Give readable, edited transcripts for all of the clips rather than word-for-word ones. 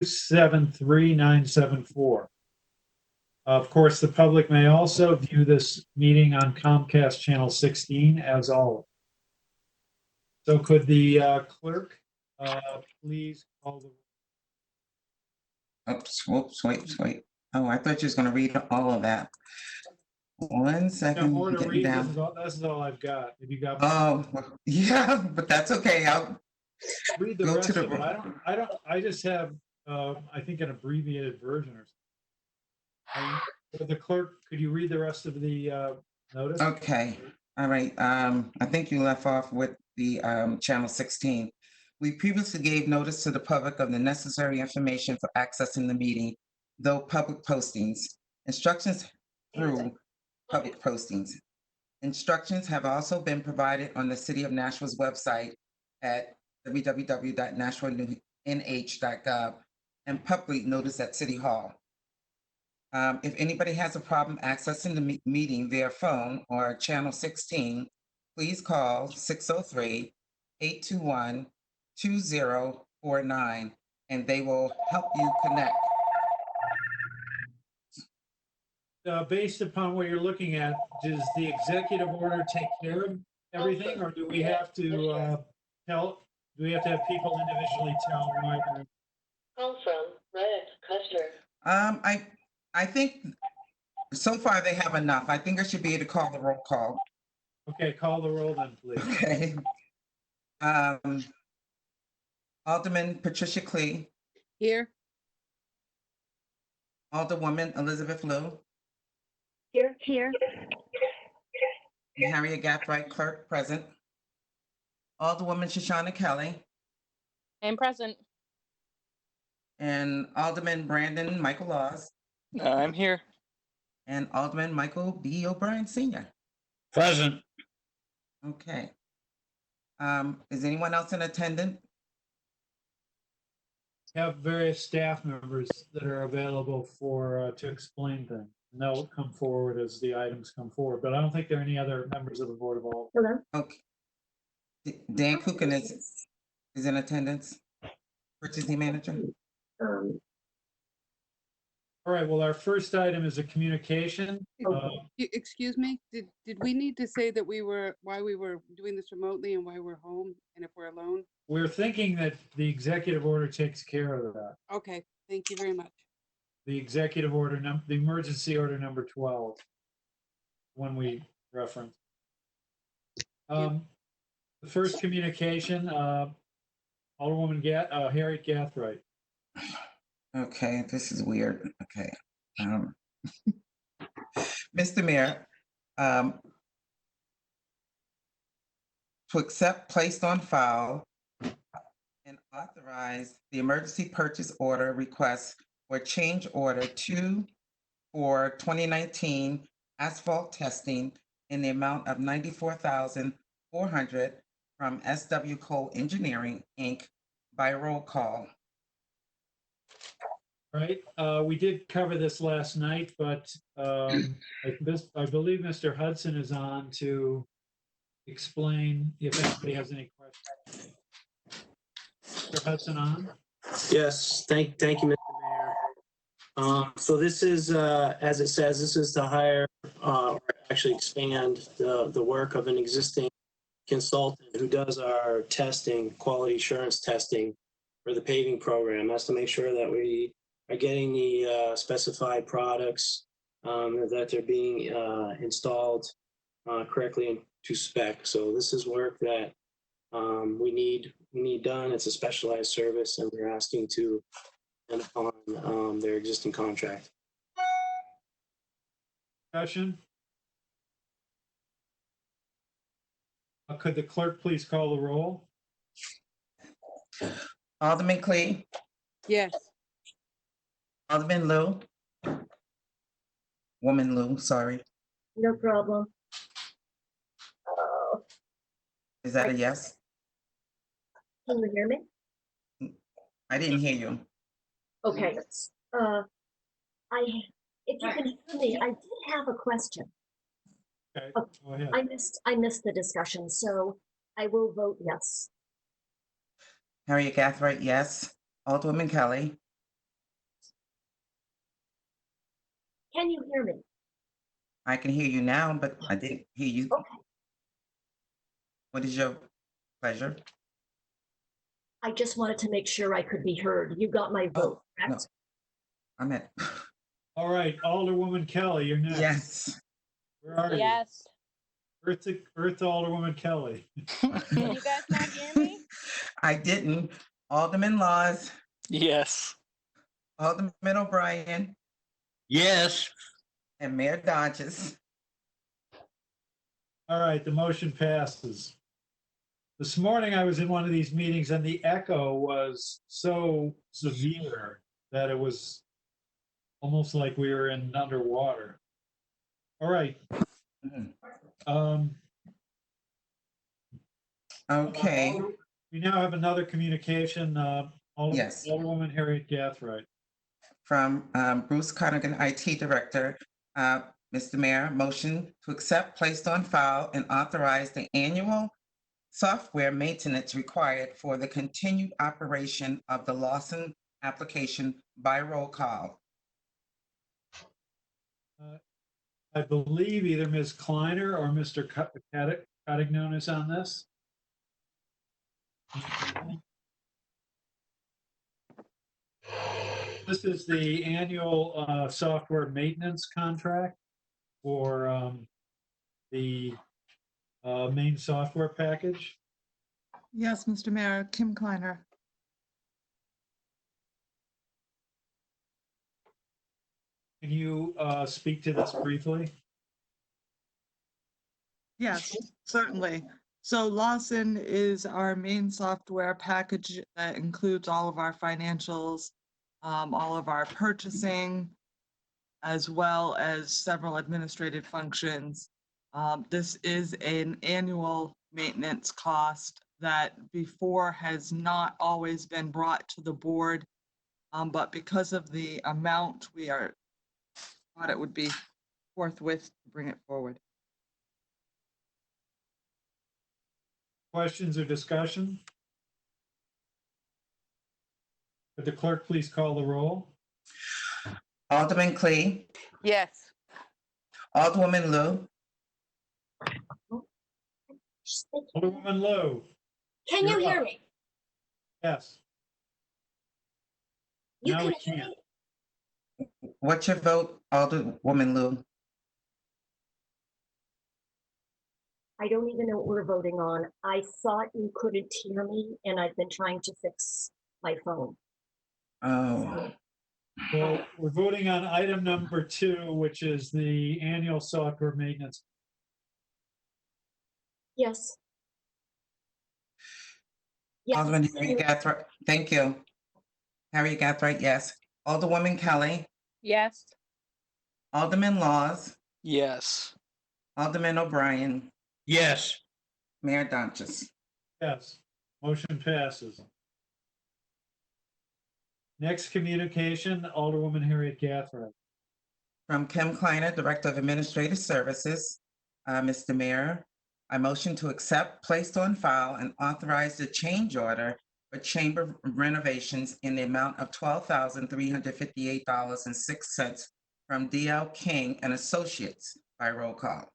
73974. Of course, the public may also view this meeting on Comcast Channel 16 as always. So could the clerk please call the. Oops, whoops, wait. Oh, I thought you was gonna read all of that. One No, second, more to getting read. down. This is all I've got. Have you got? Oh, yeah, but that's okay. I'll Read the go rest to of it. the, I just have, I think an abbreviated version or something. The clerk, could you read the rest of the notice? okay, all right. I think you left off with the channel 16. We previously gave notice to the public of the necessary information for accessing the meeting, though public postings. Instructions through public postings. Instructions have also been provided on the City of Nashville's website at www.nashvillenh.gov and publicly noticed at City Hall. If anybody has a problem accessing the meeting via phone or channel 16, please call 603-821-2049 and they will help you connect. Based upon what you're looking at, does the executive order take care of everything, or do we have to do we have to have people individually tell why they're. Call from Red Custer. I think so far they have enough. I think I should be able to call the roll call. Okay, call the roll then, please. Okay. Alderman Patricia Klee. Here. Alderwoman Elizabeth Lou. Here. And Harriet Gathright, clerk, present. Alderwoman Shoshana Kelly. I'm present. And Alderman Brandon Michael Laws. I'm here. And Alderman Michael B. O'Brien Sr. Present. Okay. Is anyone else in attendance? Have various staff members that are available for to explain things. And they'll come forward as the items come forward, but I don't think there are any other members of the Board of Aldermen. Hello. Okay. Dan Kuchen is in attendance. Purchasing manager. All right, well, our first item is a communication. Excuse me, did we need to say that why we were doing this remotely and why we're home and if we're alone? We're thinking that the executive order takes care of that. Okay, thank you very much. The executive order, the emergency order number 12, when we reference. The first communication, Alderwoman Harriet Gathright. Okay, this is weird. Okay. Mr. Mayor, to accept, placed on file, and authorize the emergency purchase order request for change order 2 for 2019 asphalt testing in the amount of $94,400 from SW Cole Engineering, Inc. by roll call. Right, we did cover this last night, but I believe Mr. Hudson is on to explain if anybody has any questions. Mr. Hudson on? Yes, thank you, Mr. Mayor. So this is, as it says, this is to hire or actually expand the work of an existing consultant who does our testing, quality assurance testing for the paving program. That's to make sure that we are getting the specified products, that they're being installed correctly to spec. So this is work that we need done. It's a specialized service, and we're asking to end upon their existing contract. Discussion? Could the clerk please call the roll? Alderman Klee. Yes. Alderman Lou. Woman Lou, sorry. No problem. Is that a yes? Can you hear me? I didn't hear you. Okay. If you can hear me, I did have a question. Okay, Oh, go ahead. I missed the discussion, so I will vote yes. Harriet Gathright, yes. Alderwoman Kelly. Can you hear me? I can hear you now, but I didn't hear you. Okay. What is your pleasure? I just wanted to make sure I could be heard. You got my vote, No, correct? I'm at, All right, Alderwoman Kelly, you're next. yes. Where are you? Yes. Earth Alderwoman Kelly. Can you guys not hear me? I didn't. Alderman Laws, Yes. Alderman O'Brien, Yes. and Mayor Dodges. All right, the motion passes. This morning I was in one of these meetings and the echo was so severe that it was almost like we were in underwater. All right. Mhm. Um, Okay, we now have another communication. Yes. Alderwoman Harriet Gathright. from Bruce Connigan, IT Director. Mr. Mayor, motion to accept, placed on file, and authorize the annual software maintenance required for the continued operation of the Lawson application by roll call. I believe either Ms. Kleiner or Mr. Cottignon is on this. This is the annual software maintenance contract for the main software package. Yes, Mr. Mayor, Kim Kleiner. Can you speak to this briefly? Yes, certainly. So Lawson is our main software package that includes all of our financials, all of our purchasing, as well as several administrative functions. This is an annual maintenance cost that before has not always been brought to the board. But because of the amount, thought it would be forthwith to bring it forward. Questions or discussion? Could the clerk please call the roll? Alderman Clee, Yes. Alderwoman Lou, Alderwoman Lowe, Can you You're hear up. me? yes. You Now can we hear can't. me? what's your vote, Alderwoman Lou? I don't even know what we're voting on. I thought you couldn't hear me and I've been trying to fix my phone. Oh, Well, we're voting on item number 2, which is the annual software maintenance. Yes. Yes. Alderman Harry Gathright, thank you. Harry Gathright, yes. Alderwoman Kelly, Yes. Alderman Laws, Yes. Alderman O'Brien, Yes. Mayor Dodges. Yes, motion passes. Next communication, Alderwoman Harriet Gathright. From Kim Kleiner, Director of Administrative Services, Mr. Mayor, I motion to accept, placed on file, and authorize the change order for chamber renovations in the amount of $12,358.06 from D.L. King and Associates by roll call.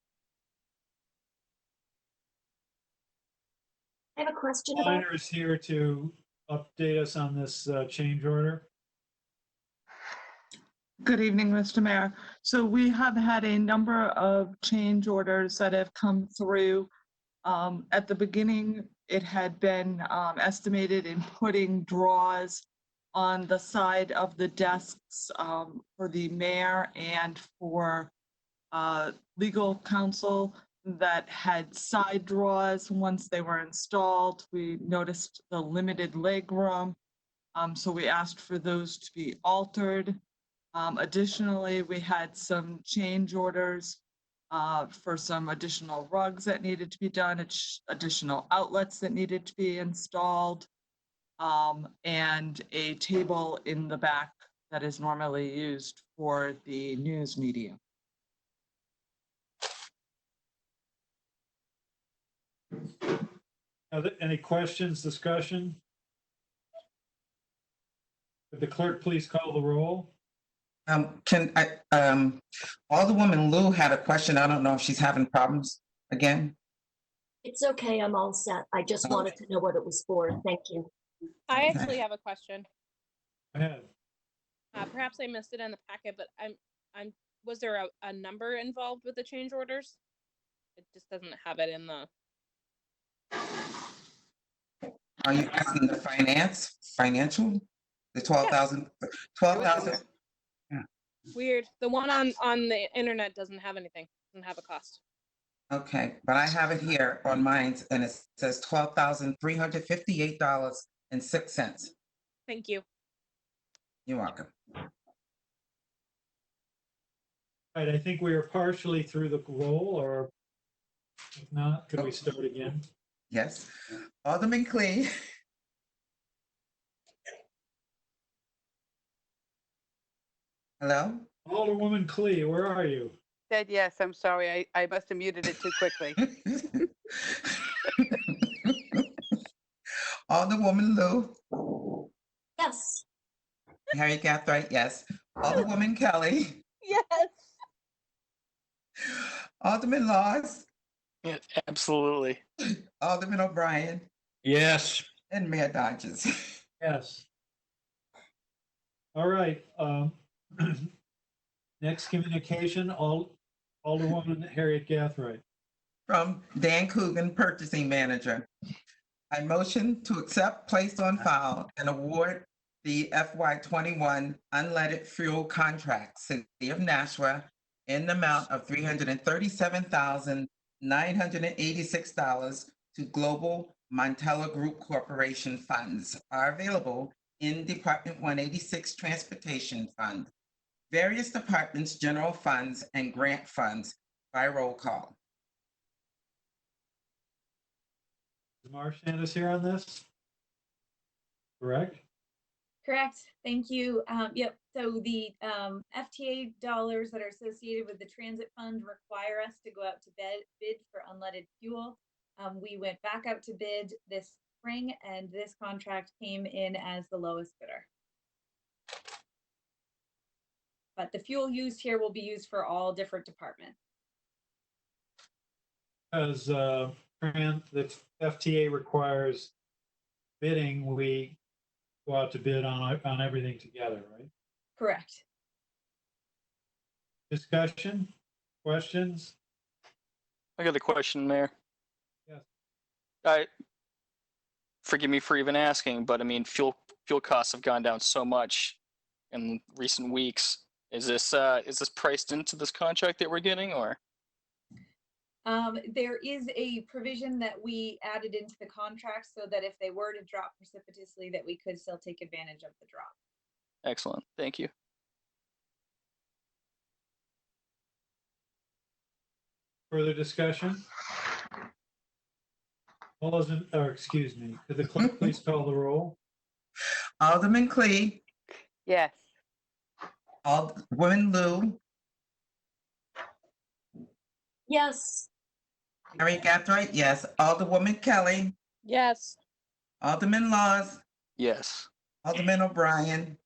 I have a question about, Kleiner is here to update us on this change order. Good evening, Mr. Mayor. So we have had a number of change orders that have come through. At the beginning, it had been estimated in putting drawers on the side of the desks for the mayor and for legal counsel that had side drawers. Once they were installed, we noticed the limited leg room. So we asked for those to be altered. Additionally, we had some change orders for some additional rugs that needed to be done, additional outlets that needed to be installed, and a table in the back that is normally used for the news media. Any questions, discussion? Could the clerk please call the roll? Can I, Alderwoman Lou had a question. I don't know if she's having problems again. It's okay, I'm all set. I just wanted to know what it was for. Thank you. I Okay. actually have a question. Go ahead. Perhaps I missed it in the packet, but was there a number involved with the change orders? It just doesn't have it in the, Are you asking the financial? The 12,000, 12,000? weird. The one on the internet doesn't have anything, doesn't have a cost. Okay, but I have it here on mine and it says $12,358.06. Thank you. You're welcome. Right, I think we are partially through the roll, or if not, could we start again? Yes. Alderman Clee. Hello? Alderwoman Clee, where are you? Said yes, I'm sorry. I must have muted it too quickly. Alderwoman Lou. Yes, Harry Gathright, yes. Alderwoman Kelly. Yes. Alderman Laws. Yeah, absolutely. Alderman O'Brien. Yes. And Mayor Dodges. Yes. All right, next communication, Alderwoman Harriet Gathright. From Dan Coogan, Purchasing Manager. I motion to accept, place on file, and award the FY21 unleaded fuel contract, City of Nashua, in the amount of $337,986 to Global Montella Group Corporation funds are available in Department 186 Transportation Fund, various departments' general funds, and grant funds by roll call. Is Marchand is here on this? Correct? Correct. Thank you. Yep. So the FTA dollars that are associated with the transit fund require us to go out to bid for unleaded fuel. We went back out to bid this spring, and this contract came in as the lowest bidder. But the fuel used here will be used for all different departments. As the FTA requires bidding, we go out to bid on everything together, right? Correct. Discussion, questions? I got a question, Mayor. Yes. Forgive me for even asking, but I mean, fuel costs have gone down so much in recent weeks. Is this priced into this contract that we're getting, or? There is a provision that we added into the contract so that if they were to drop precipitously, that we could still take advantage of the drop. Excellent. Thank you. Further discussion? All those excuse me, could the clerk please call the roll? Alderman Clee. Yes. Alderwoman Lou. yes, Harry Gathright, yes. Alderwoman Kelly. Yes. Alderman Laws. Yes. Alderman O'Brien.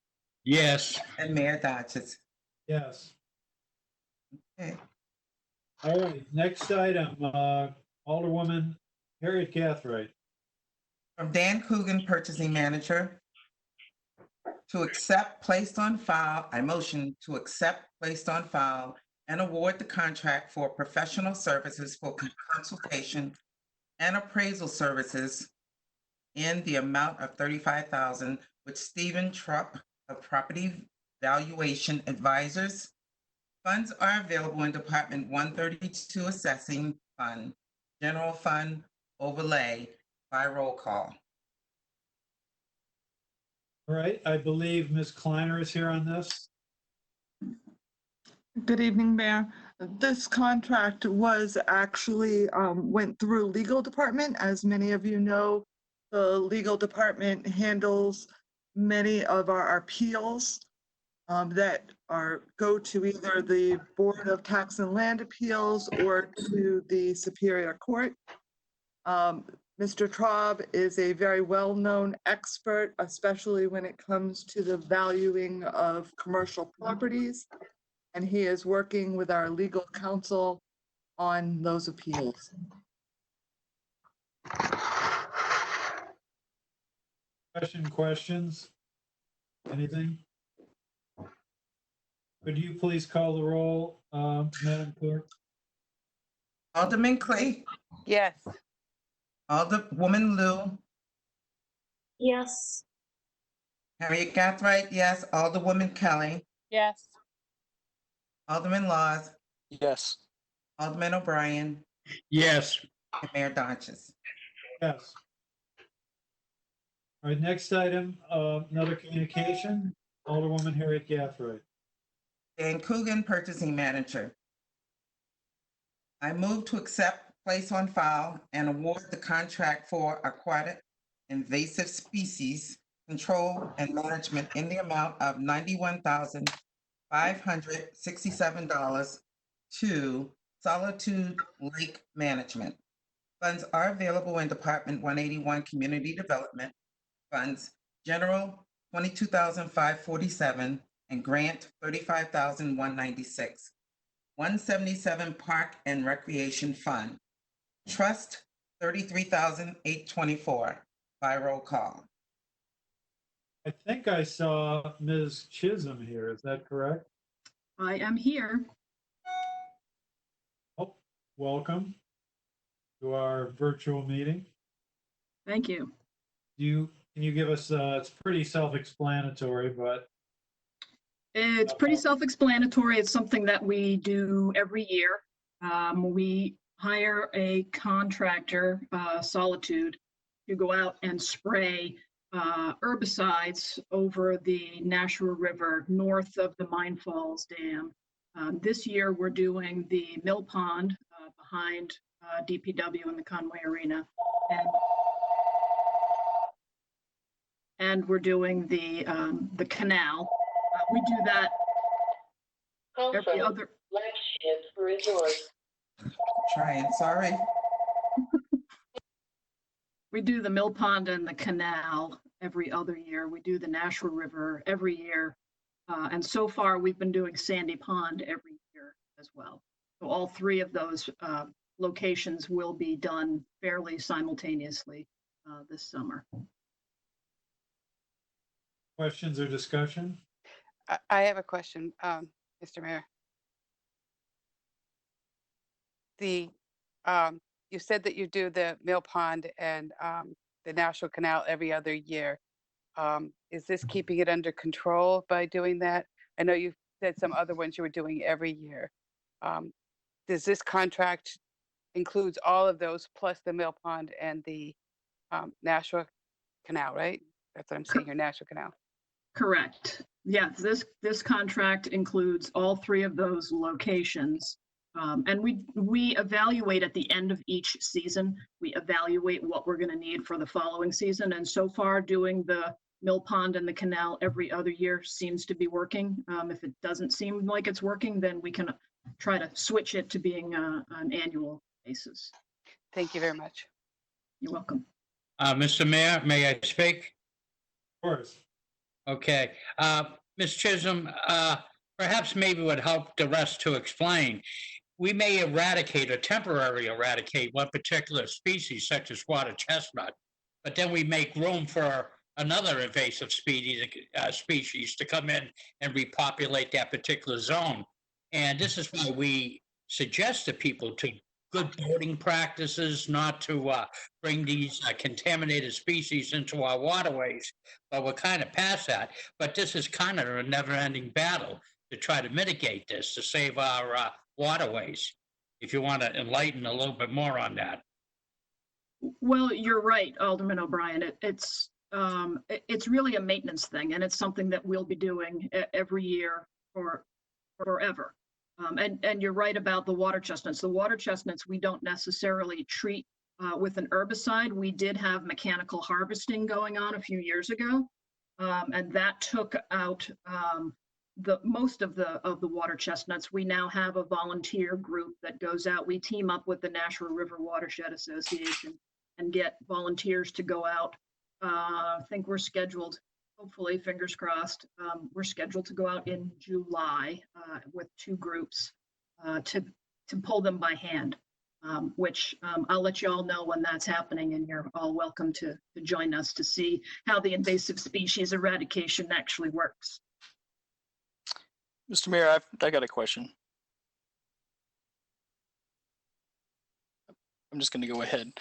Yes. And Mayor Dodges. Yes. Okay. All right, next item, Alderwoman Harriet Gathright. From Dan Coogan, Purchasing Manager. To accept, placed on file, I motion to accept, placed on file, and award the contract for professional services for consultation and appraisal services in the amount of $35,000 with Stephen Trupp of Property Valuation Advisors. Funds are available in Department 132 Assessing Fund, General Fund Overlay by roll call. All right, I believe Ms. Kleiner is here on this. Good evening, Mayor. This contract was actually went through legal department. As many of you know, the legal department handles many of our appeals that go to either the Board of Tax and Land Appeals or to the Superior Court. Mr. Traub is a very well-known expert, especially when it comes to the valuing of commercial properties. And he is working with our legal counsel on those appeals. Questions? Anything? Could you please call the roll, Madam Clerk? Alderman Clay, Yes. Alderwoman Lou, Yes, Harriet Gathright, yes. Alderwoman Kelly, Yes. Alderman Laws, Yes. Alderman O'Brien, Yes. and Mayor Dodges. Yes. All right, next item, another communication, Alderwoman Harriet Gathright. Dan Coogan, Purchasing Manager. I move to accept, place on file, and award the contract for aquatic invasive species control and management in the amount of $91,567 to Solitude Lake Management. Funds are available in Department 181 Community Development Funds, General 22,547, and Grant 35,196. 177 Park and Recreation Fund. Trust 33,824 by roll call. I think I saw Ms. Chisholm here, is that correct? I am here. Oh, welcome to our virtual meeting. Thank you. Can you give us, it's pretty self-explanatory, but It's pretty self-explanatory. It's something that we do every year. We hire a contractor, Solitude, to go out and spray herbicides over the Nashua River north of the Mine Falls Dam. This year, we're doing the Mill Pond behind DPW in the Conway Arena. And we're doing the canal. We do that every other. Trying, sorry. We do the Mill Pond and the canal every other year. We do the Nashua River every year. And so far, we've been doing Sandy Pond every year as well. So all three of those locations will be done fairly simultaneously this summer. questions or discussion? I have a question, Mr. Mayor. You said that you do the Mill Pond and the National Canal every other year. Is this keeping it under control by doing that? I know you said some other ones you were doing every year. Does this contract includes all of those plus the Mill Pond and the Nashua Canal, right? That's what I'm saying here, Nashua Canal. Correct. Yes, this contract includes all three of those locations. And we evaluate at the end of each season. We evaluate what we're going to need for the following season. And so far, doing the Mill Pond and the canal every other year seems to be working. If it doesn't seem like it's working, then we can try to switch it to being an annual basis. Thank you very much. You're welcome. Mr. Mayor, may I speak? Of course. Okay. Ms. Chisholm, perhaps maybe would help the rest to explain. We may eradicate or temporarily eradicate one particular species, such as water chestnut, but then we make room for another invasive species to come in and repopulate that particular zone. And this is why we suggest to people to good boating practices, not to bring these contaminated species into our waterways. But we're kind of past that. But this is kind of a never-ending battle to try to mitigate this, to save our waterways. If you want to enlighten a little bit more on that. Well, you're right, Alderman O'Brien. It's really a maintenance thing, and it's something that we'll be doing every year for forever. And you're right about the water chestnuts. The water chestnuts we don't necessarily treat with an herbicide. We did have mechanical harvesting going on a few years ago, and that took out most of the water chestnuts. We now have a volunteer group that goes out. We team up with the Nashua River Watershed Association, and get volunteers to go out. I think we're scheduled, hopefully, fingers crossed, we're scheduled to go out in July with 2 groups to pull them by hand, which I'll let you all know when that's happening, and you're all welcome to join us to see how the invasive species eradication actually works. Mr. Mayor, I got a question. I'm just going to go ahead.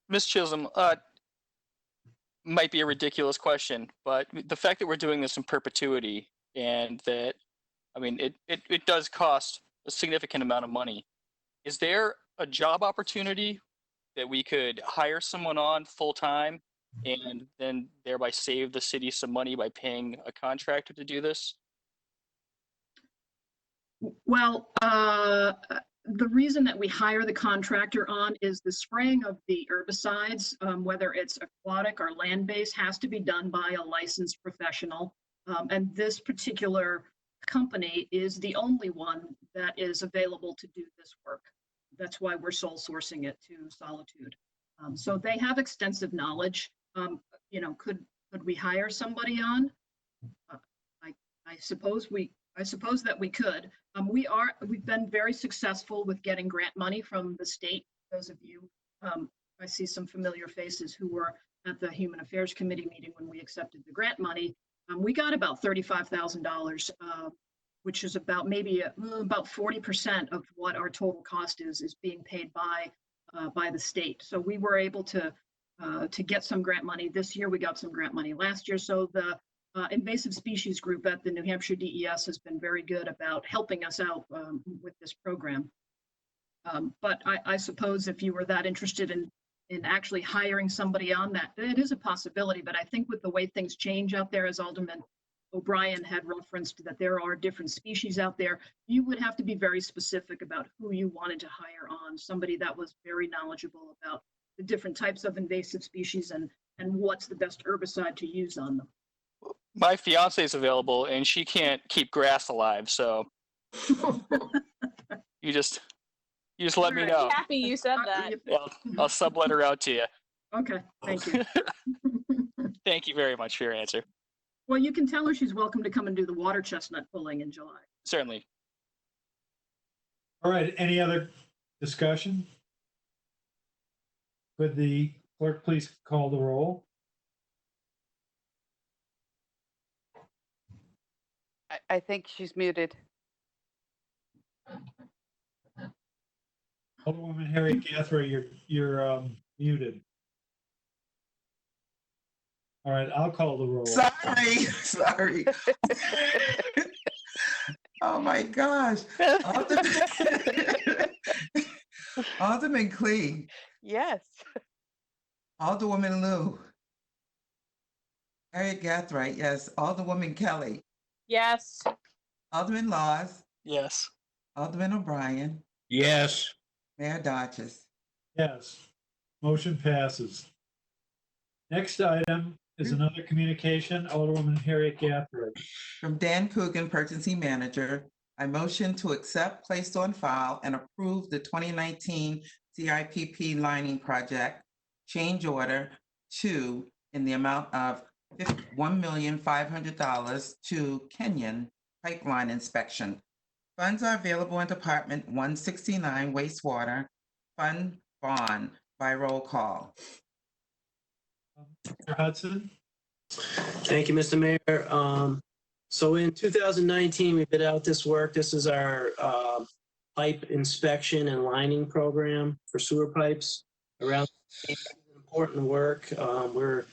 Ms. Chisholm, might be a ridiculous question, but the fact that we're doing this in perpetuity and that, I mean, it does cost a significant amount of money. Is there a job opportunity that we could hire someone on full time and then thereby save the city some money by paying a contractor to do this? Well, the reason that we hire the contractor on is the spraying of the herbicides, whether it's aquatic or land-based, has to be done by a licensed professional. And this particular company is the only one that is available to do this work. That's why we're sole sourcing it to Solitude. So they have extensive knowledge. You know, could we hire somebody on? I suppose that we could. We've been very successful with getting grant money from the state. Those of you, I see some familiar faces who were at the Human Affairs Committee meeting when we accepted the grant money. We got about $35,000, which is about maybe about 40% of what our total cost is being paid by the state. So we were able to get some grant money. This year we got some grant money. Last year, so the invasive species group at the New Hampshire DES has been very good about helping us out with this program. But I suppose if you were that interested in actually hiring somebody on that, it is a possibility. But I think with the way things change out there, as Alderman O'Brien had referenced, that there are different species out there, you would have to be very specific about who you wanted to hire on, somebody that was very knowledgeable about the different types of invasive species and what's the best herbicide to use on them. My fiance is available and she can't keep grass alive, so you just let me know. Happy you said that. Yeah, I'll sublet her out to you. Okay, thank you. Thank you very much for your answer. Well, you can tell her she's welcome to come and do the water chestnut pulling in July. Certainly. All right, any other discussion? Could the clerk please call the roll? I think she's muted. Alderwoman Harry Gathra, you're muted. All right, I'll call the roll. Sorry. Oh my gosh. Alderman Clee. Yes. Alderwoman Lou. Harriet Gathright, yes. Alderwoman Kelly. Yes. Alderman Laws. Yes. Alderman O'Brien. Yes. Mayor Dodges. Yes, motion passes. Next item is another communication, Alderwoman Harriet Gathright. From Dan Coogan, Purchasing Manager, I motion to accept, place on file, and approve the 2019 CIPP lining project change order 2 in the amount of $1,500,000 to Kenyon Pipeline Inspection. Funds are available in Department 169 wastewater fund bond by roll call. Mr. Hudson? Thank you, Mr. Mayor. So in 2019, we bid out this work. This is our pipe inspection and lining program for sewer pipes around important work. We're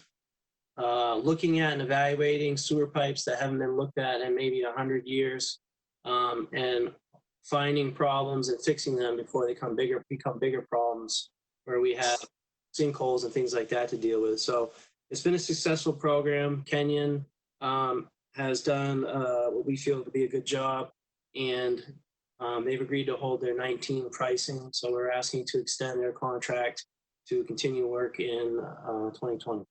looking at and evaluating sewer pipes that haven't been looked at in maybe 100 years, and finding problems and fixing them before they become bigger problems where we have sinkholes and things like that to deal with. So it's been a successful program. Kenyon has done what we feel to be a good job, and they've agreed to hold their 19 pricing. So we're asking to extend their contract to continue work in 2020.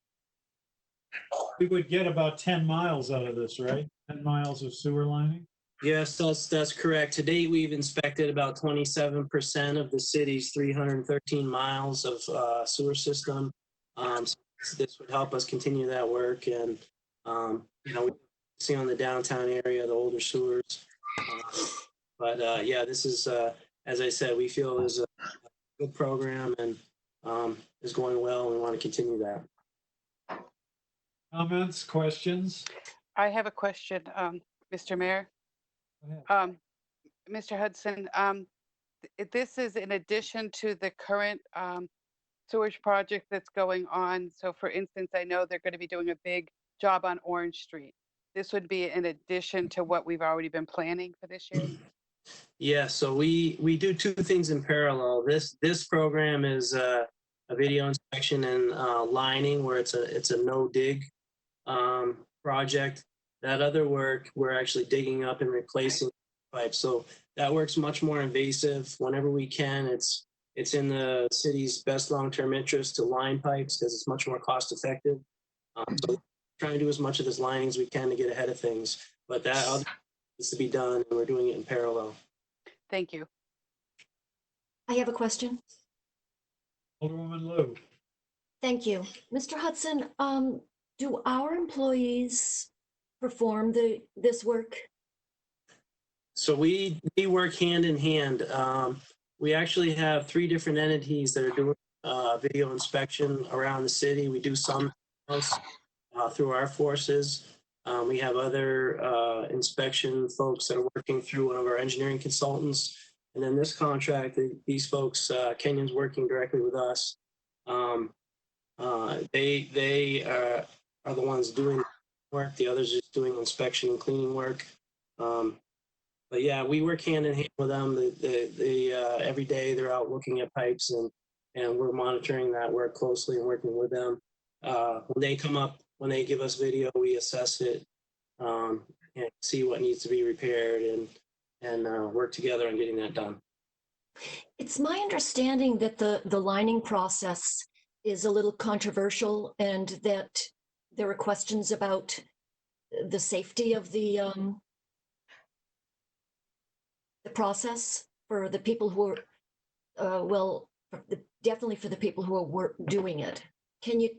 We would get about 10 miles out of this, right? 10 miles of sewer lining? Yes, that's correct. To date, we've inspected about 27% of the city's 313 miles of sewer system. So this would help us continue that work, and we see on the downtown area the older sewers. But yeah, this is as I said, we feel is a good program and is going well, and we want to continue that. Comments, questions? I have a question, Mr. Mayor. Go ahead. Mr. Hudson, this is in addition to the current sewage project that's going on. So for instance, I know they're going to be doing a big job on Orange Street. This would be in addition to what we've already been planning for this year? Yeah, so we do two things in parallel. This program is a video inspection and lining, where it's a no dig project. That other work, we're actually digging up and replacing pipes. So that work's much more invasive. Whenever we can, it's in the city's best long-term interest to line pipes because it's much more cost effective. So trying to do as much of this lining as we can to get ahead of things. But that other needs to be done, and we're doing it in parallel. Thank you. I have a question. Alderwoman Lou. Thank you. Mr. Hudson, do our employees perform this work? So we work hand in hand. We actually have 3 different entities that are doing video inspection around the city. We do some else through our forces. We have other inspection folks that are working through one of our engineering consultants. And then this contract, these folks, Kenyon's working directly with us. They are the ones doing work. The others just doing inspection and cleaning work. But yeah, we work hand in hand with them. Every day they're out looking at pipes, and we're monitoring that work closely and working with them. When they come up, when they give us video, we assess it and see what needs to be repaired and work together on getting that done. It's my understanding that the lining process is a little controversial and that there are questions about the safety of the process for the people who are, definitely for the people who are doing it. Can you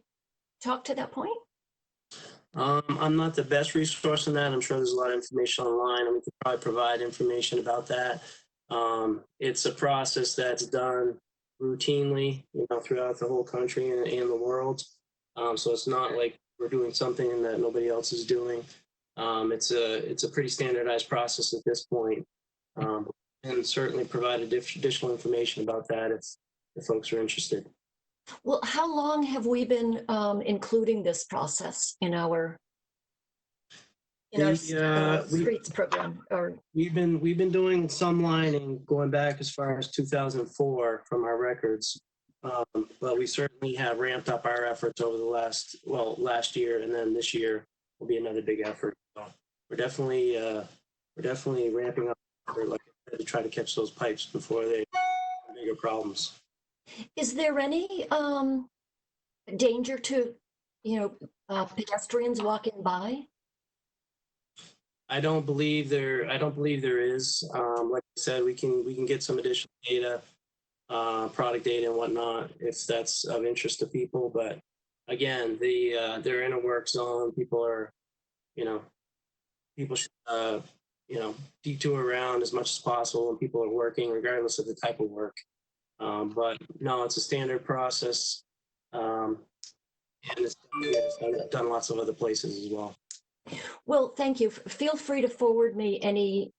talk to that point? I'm not the best resource on that. I'm sure there's a lot of information online, and we could probably provide information about that. It's a process that's done routinely, throughout the whole country and the world. So it's not like we're doing something that nobody else is doing. It's a pretty standardized process at this point, and certainly provide additional information about that if folks are interested. Well, how long have we been including this process in our streets program? Or we've been doing some lining going back as far as 2004 from our records, but we certainly have ramped up our efforts over the last year, and then this year will be another big effort. So we're definitely ramping up to try to catch those pipes before they have bigger problems. is there any danger to pedestrians walking by? I don't believe there is. Like I said, we can get some additional data, product data and whatnot, if that's of interest to people. But again, they're in a work zone. People should detour around as much as possible when people are working, regardless of the type of work. But no, it's a standard process, and it's done lots of other places as well. Well, thank you. Feel free to forward me any,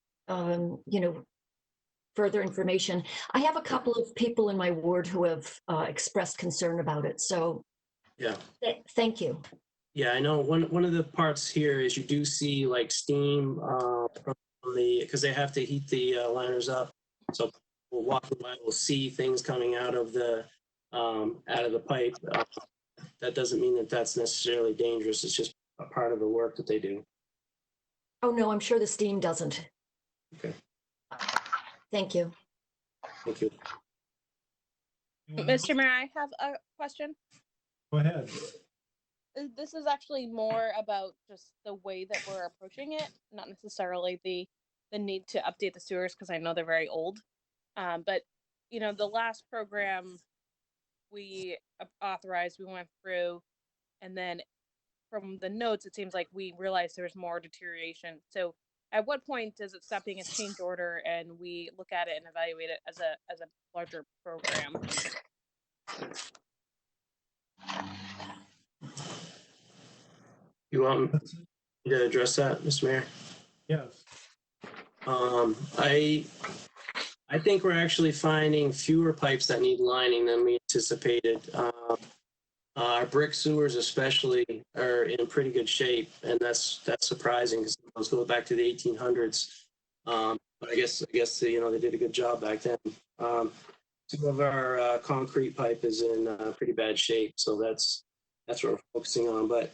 further information. I have a couple of people in my ward who have expressed concern about it. So yeah, thank you. Yeah, I know one of the parts here is you do see like steam from because they have to heat the liners up. So we'll walking by, we'll see things coming out of the pipe. That doesn't mean that that's necessarily dangerous. It's just a part of the work that they do. Oh, no, I'm sure the steam doesn't. Okay. Thank you. Thank you. Mr. Mayor, I have a question. Go ahead. This is actually more about just the way that we're approaching it, not necessarily the the need to update the sewers because I know they're very old. But you know, the last program we authorized, we went through, and then from the notes, it seems like we realized there's more deterioration. So at what point does it stop being a change order and we look at it and evaluate it as a larger program? You want me to address that, Mr. Mayor? Yes. I think we're actually finding fewer pipes that need lining than we anticipated. Our brick sewers especially are in pretty good shape, and that's surprising because those go back to the 1800s. But I guess you know, they did a good job back then. Some of our concrete pipe is in pretty bad shape, so that's what we're focusing on. But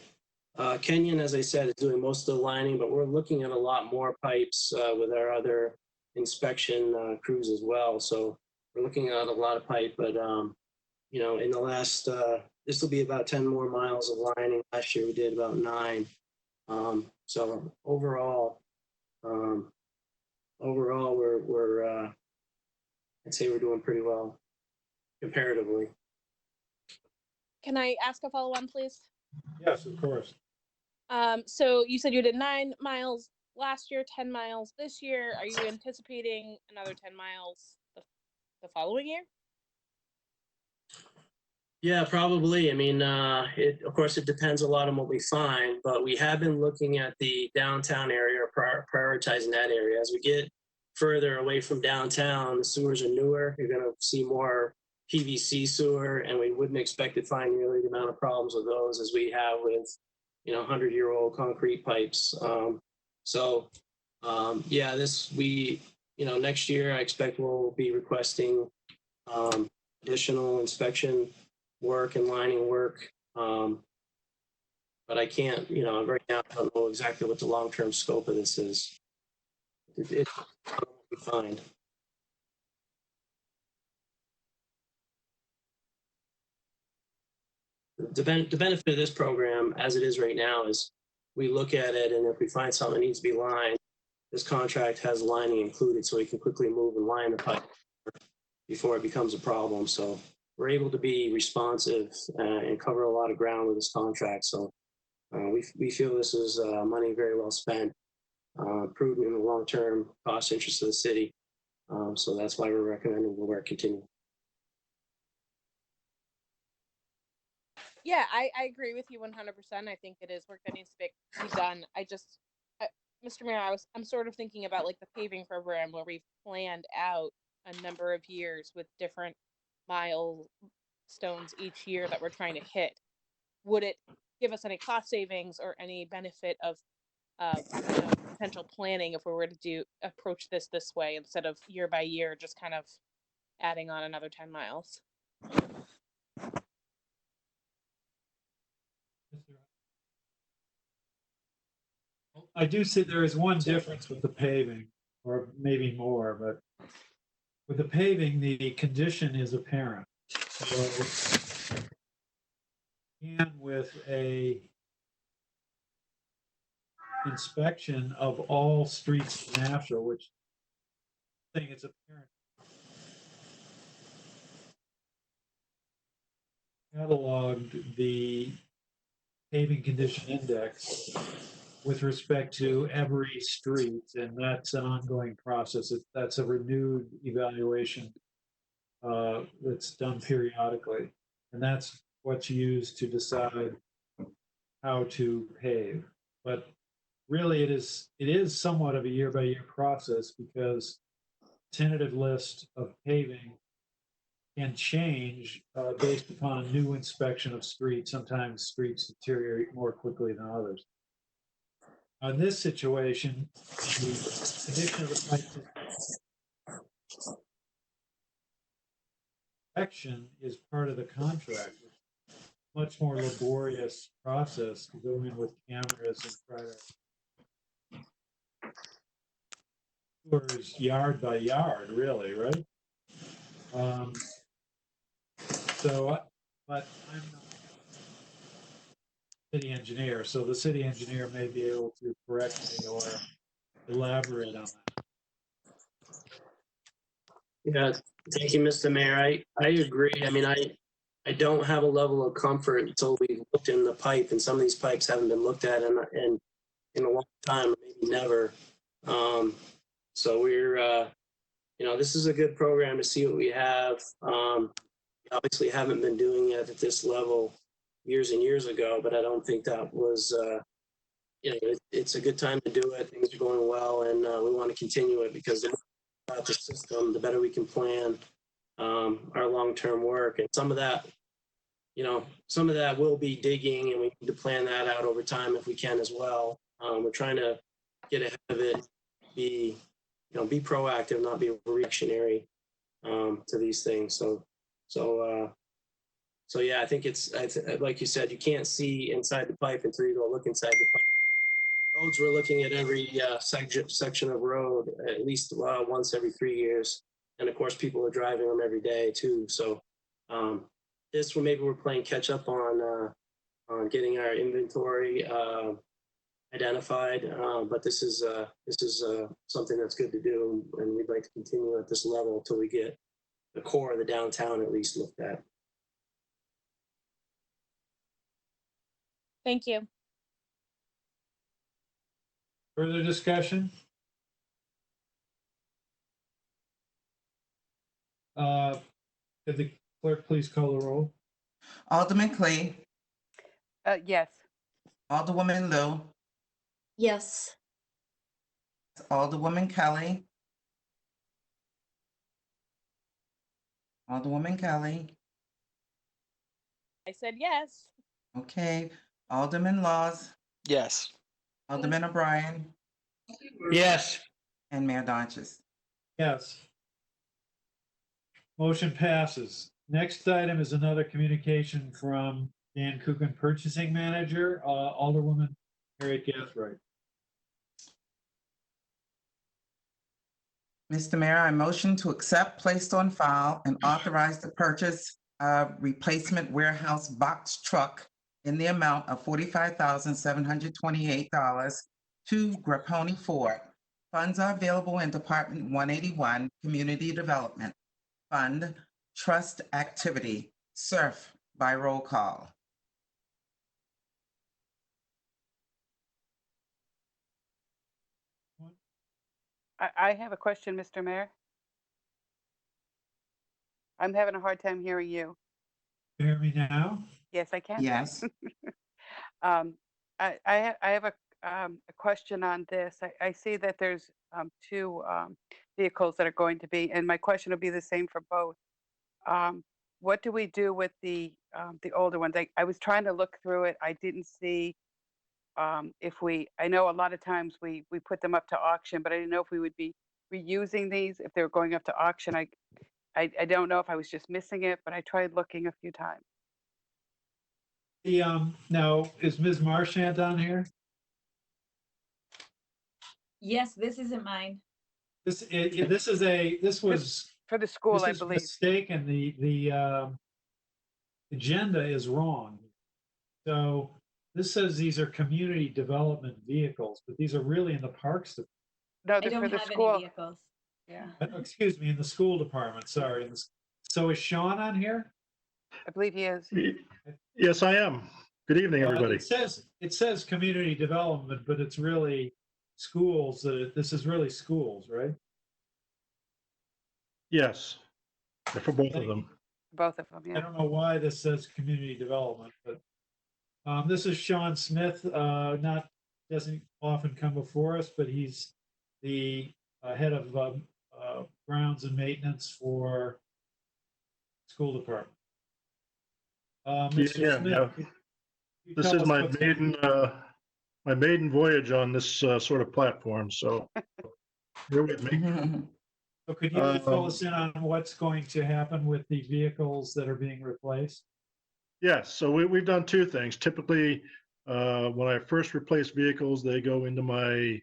Kenyon, as I said, is doing most of the lining, but we're looking at a lot more pipes with our other inspection crews as well. So we're looking at a lot of pipe, but you know, in the last, this will be about 10 more miles of lining. Last year we did about 9. So overall, we're I'd say we're doing pretty well comparatively. Can I ask a follow-on, please? Yes, of course. So you said you did 9 miles last year, 10 miles this year. Are you anticipating another 10 miles the following year? Yeah, probably. I mean, of course, it depends a lot on what we find, but we have been looking at the downtown area, or prioritizing that area. As we get further away from downtown, the sewers are newer. You're going to see more PVC sewer, and we wouldn't expect to find nearly the amount of problems with those as we have with, you know, 100-year-old concrete pipes. Yeah, you know, next year I expect we'll be requesting additional inspection work and lining work. But I can't, you know, right now I don't know exactly what the long-term scope of this is. It's fine. The benefit of this program, as it is right now, is we look at it, and if we find something that needs to be lined, this contract has lining included, so we can quickly move and line the pipe before it becomes a problem. So we're able to be responsive and cover a lot of ground with this contract. So we feel this is money very well spent, prudent in the long-term cost interest of the city. So that's why we're recommending the work continue. Yeah, I agree with you 100%. I think it is work that needs to be done. Mr. Mayor, I'm sort of thinking about like the paving program where we've planned out a number of years with different milestones each year that we're trying to hit. Would it give us any cost savings or any benefit of you know, potential planning if we were to approach this way instead of year by year, just kind of adding on another 10 miles? I do see there is one difference with the paving, or maybe more, but with the paving, the condition is apparent. So, and with a inspection of all streets in Nashville, which I think it's apparent, cataloged the paving condition index with respect to every street, and that's an ongoing process. That's a renewed evaluation that's done periodically, and that's what's used to decide how to pave. But really, it is somewhat of a year-by-year process because tentative list of paving can change based upon a new inspection of streets. Sometimes streets deteriorate more quickly than others. In this situation, the condition of the pipe inspection is part of the contract. Much more laborious process to go in with cameras and try to tours yard by yard, really, right? But I'm not a city engineer, so the city engineer may be able to correct me or elaborate on that. Yeah, thank you, Mr. Mayor. I agree. I mean, I don't have a level of comfort until we've looked in the pipe, and some of these pipes haven't been looked at in a long time, or maybe never. So we're, this is a good program to see what we have. Obviously haven't been doing it at this level years and years ago, but I don't think that was, it's a good time to do it. Things are going well, and we want to continue it because the more about the system, the better we can plan our long-term work. And some of that will be digging, and we need to plan that out over time if we can as well. We're trying to get ahead of it, be proactive, not be reactionary to these things. So yeah, I think like you said, you can't see inside the pipe until you go look inside the pipe. Roads, we're looking at every section of road at least once every 3 years, and of course, people are driving them every day too. So this one, maybe we're playing catch up on getting our inventory identified, but this is something that's good to do, and we'd like to continue at this level until we get the core of the downtown at least looked at. Thank you. Further discussion? Could the clerk please call the roll? Alderman Clay, Yes. Alderwoman Lou, Yes. Alderwoman Kelly. Alderwoman Kelly. I said yes. Okay. Alderman Laws, Yes. Alderman O'Brien, Yes. and Mayor Dodges. Yes. Motion passes. Next item is another communication from Dan Coogan, Purchasing Manager, Alderwoman Harriet Gathright. Mr. Mayor, I motion to accept, placed on file, and authorize the purchase of replacement warehouse box truck in the amount of $45,728 to Grapponi Ford. Funds are available in Department 181, Community Development Fund, Trust Activity, SURF by roll call. I have a question, Mr. Mayor. I'm having a hard time hearing you. Can you hear me now? Yes, I can. Yes. I have a question on this. I see that there's two vehicles that are going to be, and my question will be the same for both. What do we do with the older ones? I was trying to look through it. I didn't see I know a lot of times we put them up to auction, but I didn't know if we would be reusing these if they were going up to auction. I don't know if I was just missing it, but I tried looking a few times. Now, is Ms. Marchand on here? Yes, this isn't mine. This was For the school, this I is a believe. mistake, and the agenda is wrong. So this says these are community development vehicles, but these are really in the parks. No, I they're for don't the have school. any vehicles. Yeah, Excuse me, in the school department. Sorry. So is Sean on here? I believe he is. Yes, I am. Good evening, everybody. It says community development, but it's really schools. This is really schools, right? Yes, for both of them. Both of them, I yeah. don't know why this says community development, but this is Sean Smith. Doesn't often come before us, but he's the head of grounds and maintenance for school department. Mr. Yeah, Smith, yeah. could you This tell is us my what's- maiden voyage on this sort of platform. So bear with me. So could you fill us in on what's going to happen with the vehicles that are being replaced? Yes, so we've done two things. Typically, when I first replace vehicles, they go into my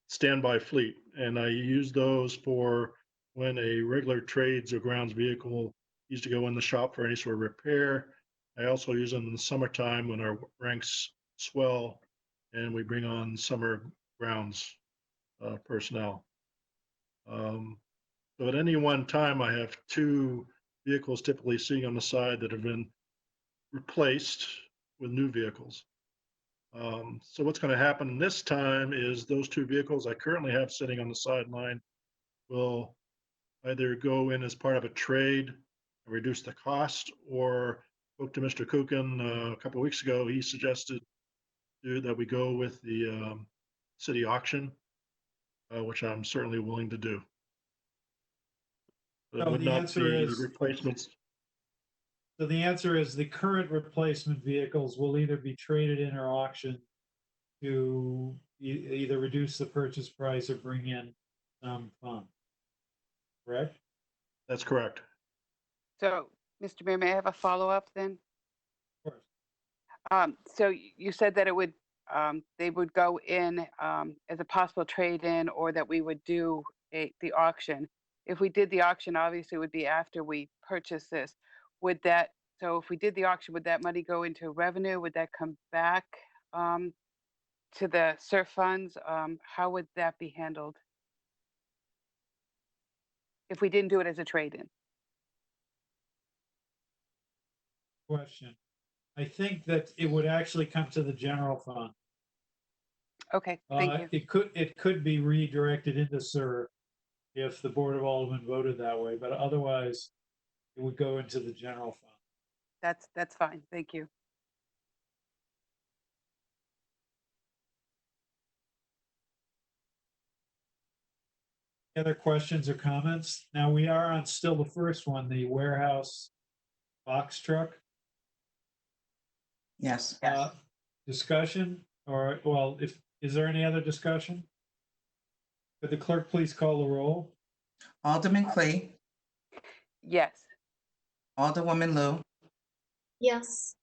standby fleet, and I use those for when a regular trades or grounds vehicle needs to go in the shop for any sort of repair. I also use them in the summertime when our ranks swell and we bring on summer grounds personnel. So at any one time, I have two vehicles typically sitting on the side that have been replaced with new vehicles. So what's going to happen this time is those two vehicles I currently have sitting on the sideline will either go in as part of a trade and reduce the cost, or spoke to Mr. Kukin a couple of weeks ago. He suggested that we go with the city auction, which I'm certainly willing to do. But it So would the not answer be is- replacements. So the answer is the current replacement vehicles will either be traded in or auctioned to either reduce the purchase price or bring in some funds. Correct? That's correct. So, Mr. Mayor, may I have a follow-up then? Of course. So you said that it would, they would go in as a possible trade-in, or that we would do the auction. If we did the auction, obviously it would be after we purchase this. Would that, so if we did the auction, would that money go into revenue? Would that come back to the SURF funds? How would that be handled if we didn't do it as a trade-in? Question. I think that it would actually come to the general fund. Okay, thank you. It could be redirected into SUR if the Board of Aldermen voted that way, but otherwise it would go into the general fund. That's fine. Thank you. Other questions or comments? Now we are on still the first one, the warehouse box truck. Yes. Discussion, or, well, is there any other discussion? Could the clerk please call the roll? Alderman Clay, Yes. Alderwoman Lou, Yes.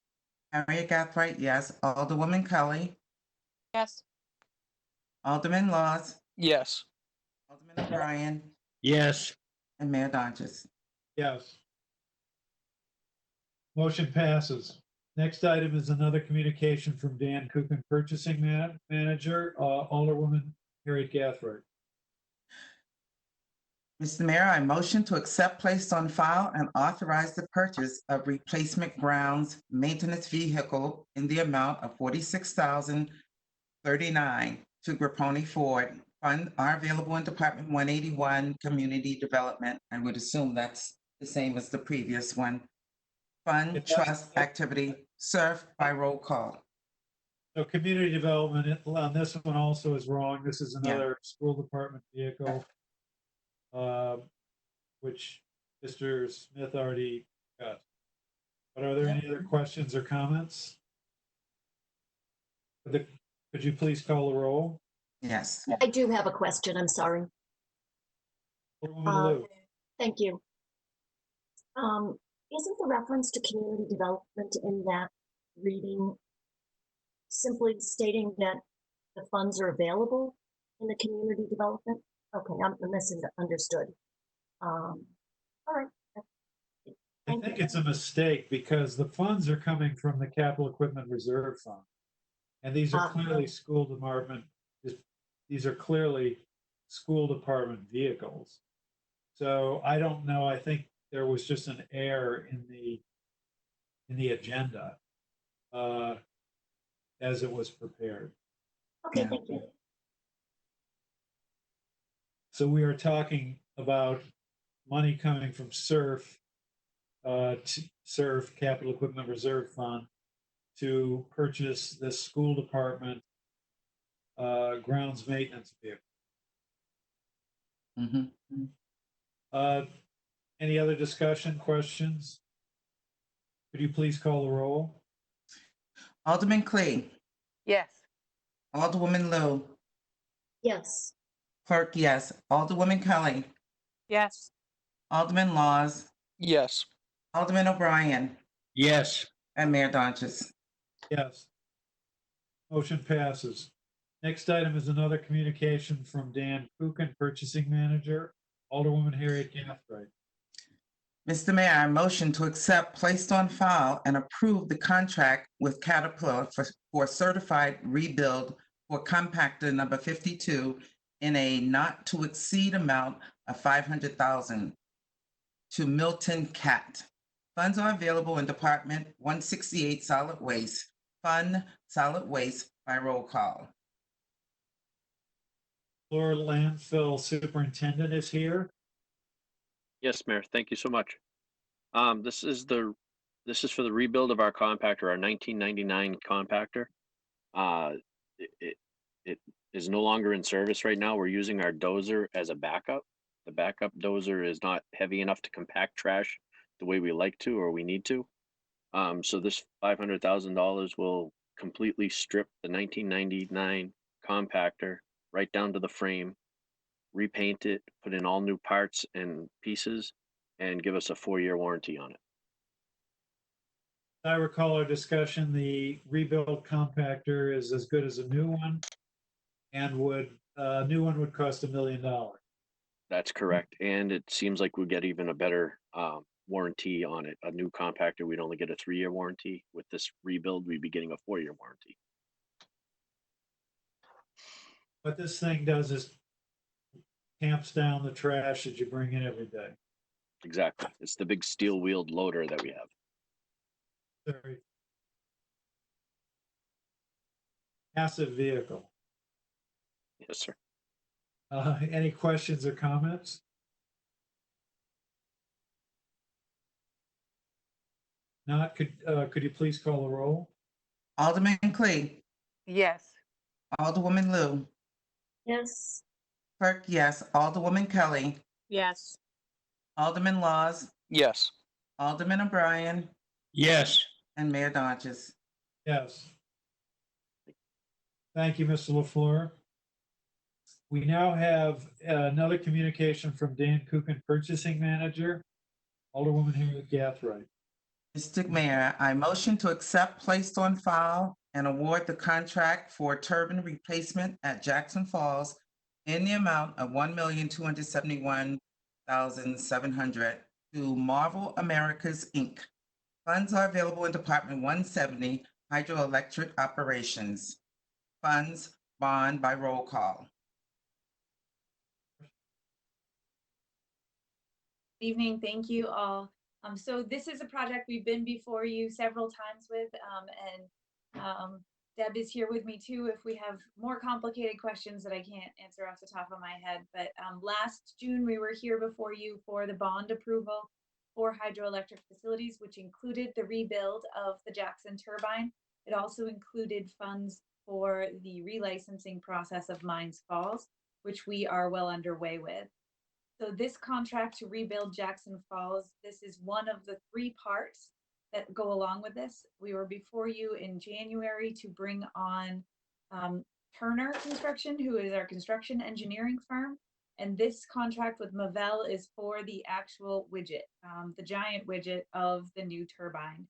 Harriet Gathright, yes. Alderwoman Kelly, Yes. Alderman Laws, Yes. Alderman O'Brien, Yes. and Mayor Dodges. Yes. Motion passes. Next item is another communication from Dan Kuchen, Purchasing Manager, Alderwoman Harriet Gathright. Mr. Mayor, I motion to accept, place on file, and authorize the purchase of replacement grounds maintenance vehicle in the amount of $46,039 to Grapponi Ford. Funds are available in Department 181, Community Development. I would assume that's the same as the previous one. Fund It does. Trust Activity, served by roll call. So community development on this one also is wrong. This is another school department vehicle, which Mr. Smith already got. But are there any other questions or comments? Could you please call the roll? Yes. I do have a question. I'm sorry. Alderwoman Lou. Thank you. Isn't the reference to community development in that reading simply stating that the funds are available in the community development? Okay, I'm misunderstood. All right. I think it's a mistake because the funds are coming from the Capital Equipment Reserve Fund. And these are clearly school department vehicles. So I don't know. I think there was just an error in the agenda as it was prepared. Okay, thank you. So we are talking about money coming from SURF, Capital Equipment Reserve Fund, to purchase the school department grounds maintenance vehicle. Any other discussion, questions? Could you please call the roll? Alderman Clay, Yes. Alderwoman Lou, Yes. Clerk, yes. Alderwoman Kelly, Yes. Alderman Laws, Yes. Alderman O'Brien, Yes. and Mayor Dodges. Yes. Motion passes. Next item is another communication from Dan Kuchen, Purchasing Manager, Alderwoman Harriet Gathright. Mr. Mayor, I motion to accept, placed on file, and approve the contract with Caterpillar for certified rebuild for compactor number 52 in a not to exceed amount of $500,000 to Milton Cat. Funds are available in Department 168 Solid Waste, Fund Solid Waste by roll call. Florida Landfill Superintendent is here. Yes, Mayor, thank you so much. This is for the rebuild of our compactor, our 1999 compactor. It is no longer in service right now. We're using our dozer as a backup. The backup dozer is not heavy enough to compact trash the way we like to or we need to. So this $500,000 will completely strip the 1999 compactor right down to the frame, repaint it, put in all new parts and pieces, and give us a 4-year warranty on it. I recall our discussion, the rebuild compactor is as good as a new one, and a new one would cost $1 million. That's correct. And it seems like we get even a better warranty on it. A new compactor, we'd only get a 3-year warranty. With this rebuild, we'd be getting a 4-year warranty. What this thing does is tamps down the trash that you bring in every day. Exactly. It's the big steel-wheeled loader that we have. Very massive vehicle. Yes, sir. Any questions or comments? Not, could you please call the roll? Alderman Clee, Yes. Alderwoman Lou, Yes, Clerk, yes, Alderwoman Kelly, Yes. Alderman Laws, Yes. Alderman O'Brien, Yes. and Mayor Dodges. Yes. Thank you, Mr. LaFleur. We now have another communication from Dan Kuchen, Purchasing Manager. Alderwoman Harriet Gathright. Mr. Mayor, I motion to accept, placed on file, and award the contract for turbine replacement at Jackson Falls in the amount of $1,271,700 to Marvel Americas, Inc. Funds are available in Department 170, Hydroelectric Operations. Funds bond by roll call. Evening, thank you all. So this is a project we've been before you several times with, and Deb is here with me too if we have more complicated questions that I can't answer off the top of my head. But last June, we were here before you for the bond approval for hydroelectric facilities, which included the rebuild of the Jackson turbine. It also included funds for the relicensing process of Mines Falls, which we are well underway with. So this contract to rebuild Jackson Falls, this is one of the 3 parts that go along with this. We were before you in January to bring on Turner Construction, who is our construction engineering firm. And this contract with Mavel is for the actual widget, the giant widget of the new turbine.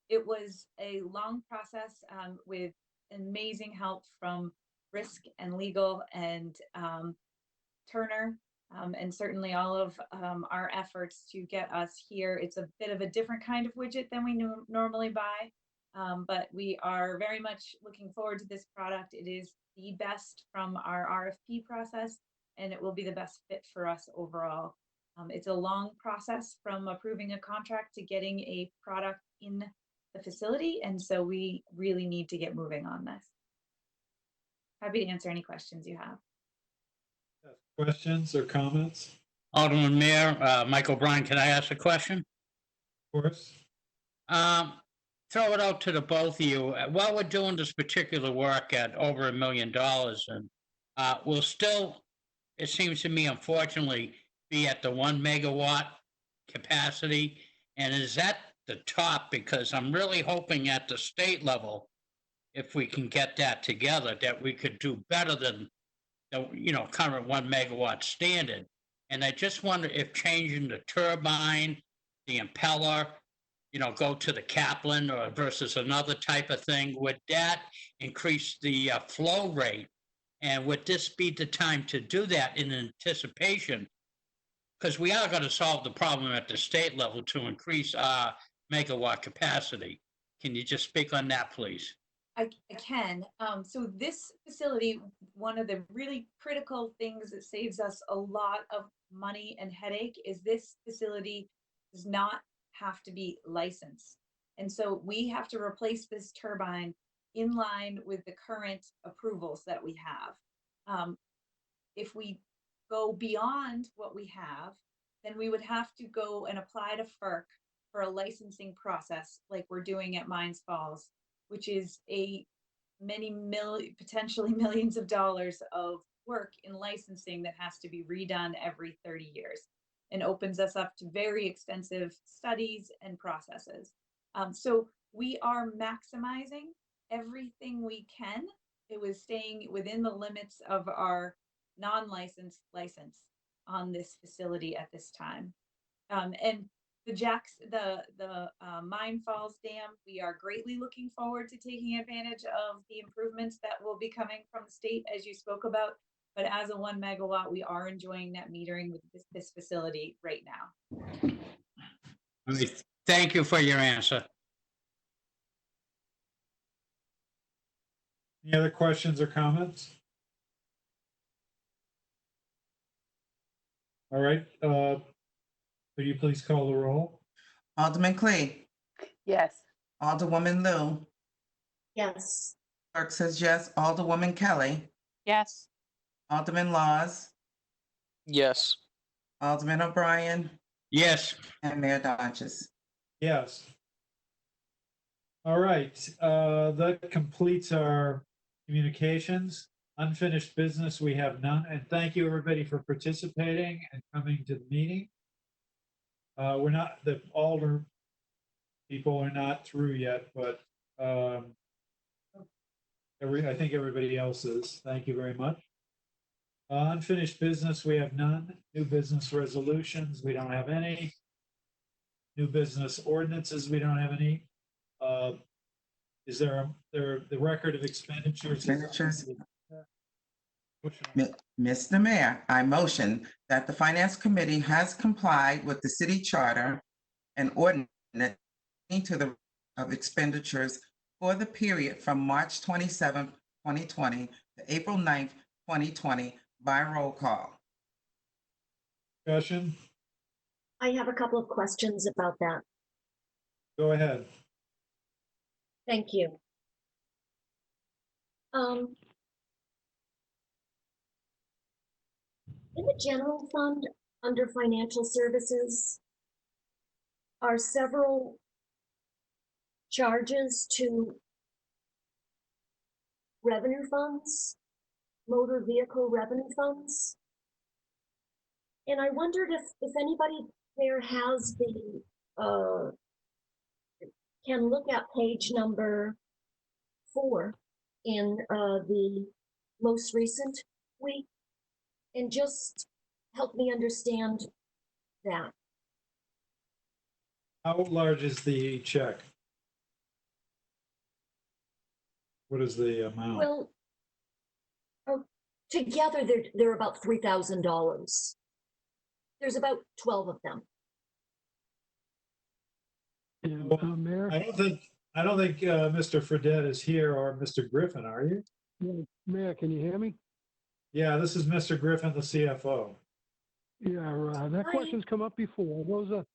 It was a long process with amazing help from risk and legal and Turner. And certainly all of our efforts to get us here. It's a bit of a different kind of widget than we normally buy, but we are very much looking forward to this product. It is the best from our RFP process, and it will be the best fit for us overall. It's a long process from approving a contract to getting a product in the facility, and so we really need to get moving on this. Happy to answer any questions you have. Questions or comments? Alderman Mayor, Mike O'Brien, can I ask a question? Of course. Throw it out to the both of you. While we're doing this particular work at over $1 million, and we'll still, it seems to me, unfortunately, be at the 1 megawatt capacity. And is that the top? Because I'm really hoping at the state level, if we can get that together, that we could do better than the current 1 megawatt standard. And I just wonder if changing the turbine, the impeller, go to the Kaplan or versus another type of thing, would that increase the flow rate? And would this be the time to do that in anticipation? Because we are going to solve the problem at the state level to increase our megawatt capacity. Can you just speak on that, please? I can. So this facility, one of the really critical things that saves us a lot of money and headache is this facility does not have to be licensed. And so we have to replace this turbine in line with the current approvals that we have. If we go beyond what we have, then we would have to go and apply to FERC for a licensing process like we're doing at Mines Falls, which is a potentially millions of dollars of work in licensing that has to be redone every 30 years and opens us up to very extensive studies and processes. So we are maximizing everything we can. It was staying within the limits of our non-licensed license on this facility at this time. And the Mine Falls Dam, we are greatly looking forward to taking advantage of the improvements that will be coming from the state, as you spoke about. But as a 1 megawatt, we are enjoying net metering with this facility right now. Thank you for your answer. Any other questions or comments? All right, could you please call the roll? Alderman Clee, Yes. Alderwoman Lou, Yes. clerk says yes, Alderwoman Kelly, Yes. Alderman Laws, Yes. Alderman O'Brien, Yes. and Mayor Dodges. Yes. All right, that completes our communications. Unfinished business, we have none, and thank you everybody for participating and coming to the meeting. We're not, the alder people are not through yet, but I think everybody else is. Thank you very much. Unfinished business, we have none. New business resolutions, we don't have any. New business ordinances, we don't have any. Is there the record of expenditures? Mr. Mayor, I motion that the Finance Committee has complied with the city charter and ordinance to the of expenditures for the period from March 27, 2020 to April 9th, 2020 by roll call. Discussion? I have a couple of questions about that. Go ahead. Thank you. In the general fund, under financial services, are several charges to revenue funds, motor vehicle revenue funds. And I wondered if anybody there has the, can look at page number 4 in the most recent week and just help me understand that. How large is the check? What is the amount? Well, together they're about $3,000. There's about 12 of them. Mayor? I don't think Mr. Fredette is here, or Mr. Griffin, are you? Yeah, Mayor, can you hear me? Yeah, this is Mr. Griffin, the CFO. Yeah, that Hi. question's come up before. Those are,